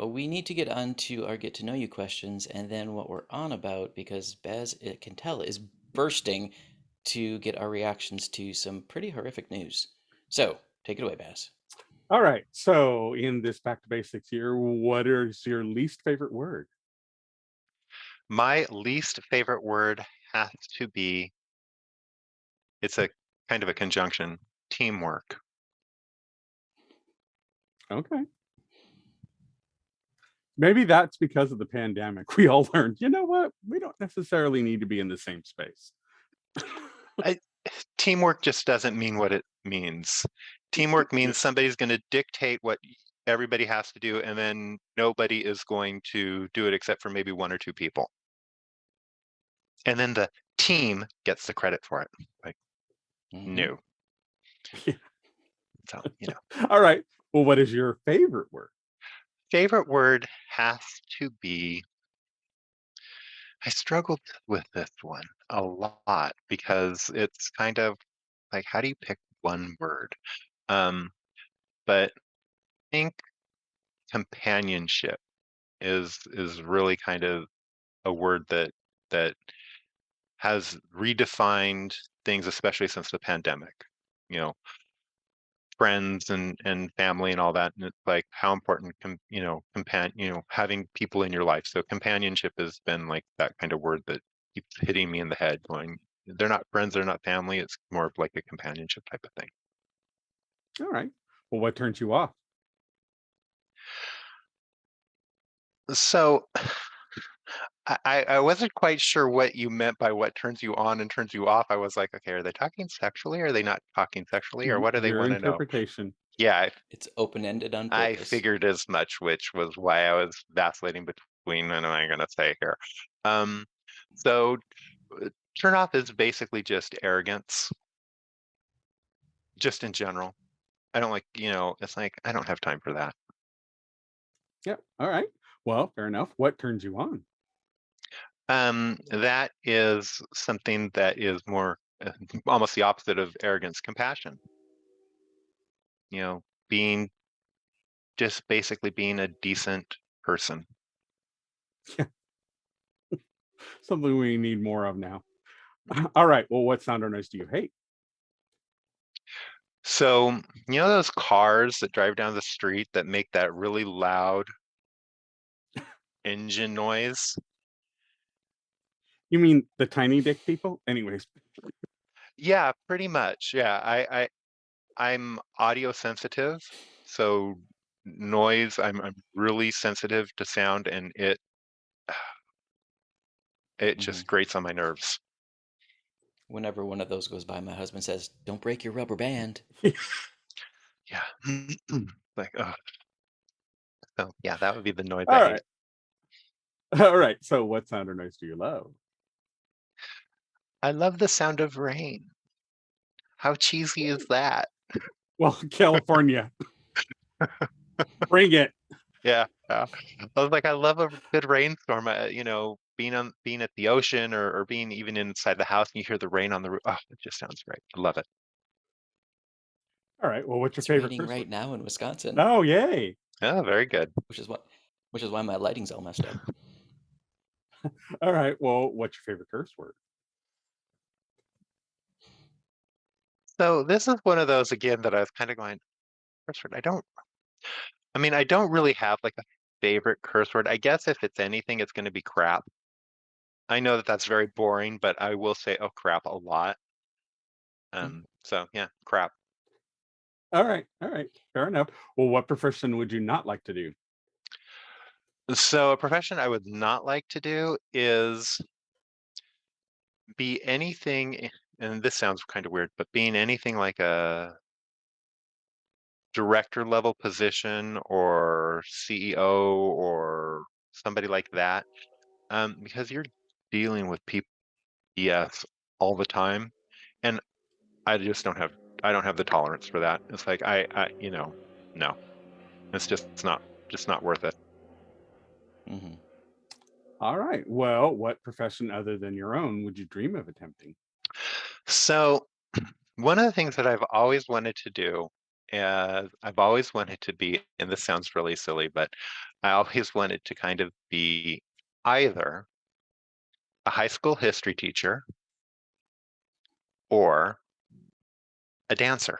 well, we need to get on to our get to know you questions and then what we're on about because Baz, it can tell, is bursting to get our reactions to some pretty horrific news. So take it away, Baz. All right. So in this back to basics here, what is your least favorite word? My least favorite word has to be, it's a kind of a conjunction, teamwork. Okay. Maybe that's because of the pandemic. We all learned, you know what? We don't necessarily need to be in the same space. I, teamwork just doesn't mean what it means. Teamwork Yeah. means somebody's going to dictate what everybody has to do, and then nobody is going to do it except for maybe one or two people. And then the team gets the credit for it. Like, Hmm. no. So, All right. Well, what is your favorite word? favorite word has to be, I struggled with this one a lot because it's kind of like, how do you pick one word? Um, but I think companionship is really kind of a word that has redefined things, especially since the pandemic. You know, friends and family and all that, and it's like how important having people in your life. So companionship has been like that kind of word that keeps hitting me in the head, going, they're not friends, they're not family. It's more of like a companionship type of thing. All right. Well, what turns you off? So I wasn't quite sure what you meant by what turns you on and turns you off. I was like, okay, are they talking sexually? Are they not talking sexually? Or what do they Your want to know? interpretation. Yeah, It's open ended on I purpose. figured as much, which was why I was vacillating between what am I going to say here. Um, so turn off is basically just arrogance, just in general. I don't like, it's like I don't have time for that. Yeah. All right. Well, fair enough. What turns you on? That is something that is more almost the opposite of arrogance, compassion. Being just basically being a decent person. Something we need more of now. All right. Well, what sound or noise do you hate? So, those cars that drive down the street that make that really loud engine noise? You mean the tiny dick people? Anyways. Yeah, pretty much. Yeah, I'm audio sensitive, so noise, I'm really sensitive to sound, and it Hmm. just grates on my nerves. Whenever one of those goes by, my husband says, "Don't break your rubber band." Yeah. Like, oh, so yeah, that would be the noise I All hate. right. All right. So what sound or noise do you love? I love the sound of rain. How cheesy is that? Well, California. Bring it. Yeah, yeah. I was like, I love a good rainstorm. Being at the ocean or being even inside the house and you hear the rain on the roof. Oh, it just sounds great. I love it. All right. Well, what's your It's favorite raining curse right word? now in Wisconsin, Oh, yay. Oh, very good. which is what, which is why my lighting's all messed up. All right. Well, what's your favorite curse word? So this is one of those again that I was kind of going, curse word. I don't really have like a favorite curse word. I guess if it's anything, it's going to be crap. I know that that's very boring, but I will say, oh crap, a lot. Mm. So yeah, crap. All right. All right. Fair enough. Well, what profession would you not like to do? So a profession I would not like to do is be anything, and this sounds kind of weird, but being anything like a director level position or CEO or somebody like that, because you're dealing with people, yes, all the time, and I just I don't have the tolerance for that. It's like no, it's just not worth it. Hmm. All right. Well, what profession other than your own would you dream of attempting? So one of the things that I've always wanted to do I've always wanted to be, and this sounds really silly, but I always wanted to kind of be either a high school history teacher or a dancer.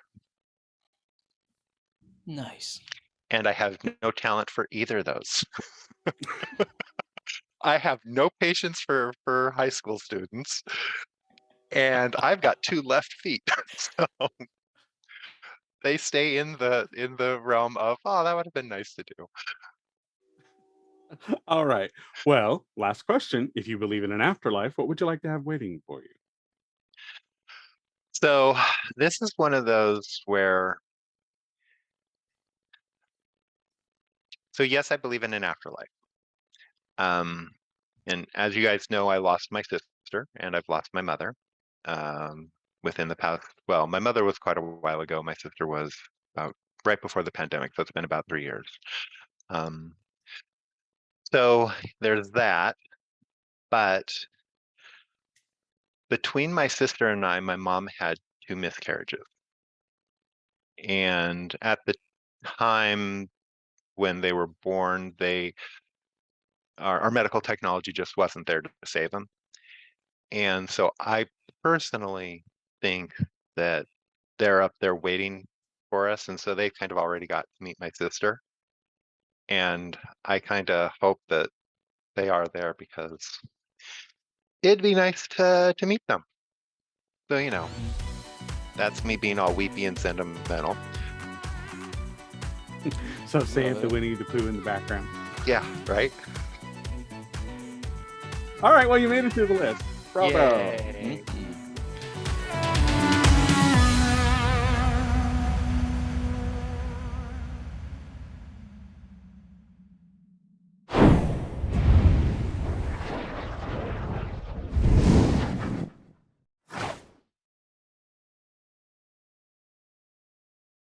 Nice. And I have no talent for either of those. I have no patience for high school students, and I've got 2 left feet. So they stay in the realm of, oh, that would have been nice to do. All right. Well, last question. If you believe in an afterlife, what would you like to have waiting for you? So this is one of those where, so yes, I believe in an afterlife. And as you guys know, I lost my sister and I've lost my mother within the past. Well, my mother was quite a while ago. My sister was about right before the pandemic, so it's been about 3 years. Um, so there's that. But between my sister and I, my mom had 2 miscarriages. And at the time when they were born, our medical technology just wasn't there to save them. And so I personally think that they're up there waiting for us. And so they kind of already got to meet my sister. And I kind of hope that they are there because it'd be nice to meet them. So, that's me being all weepy and sentimental. So say Love the it. Winnie the Pooh in the background. Yeah, right? All right. Well, you made it to the list. Bravo. Yay.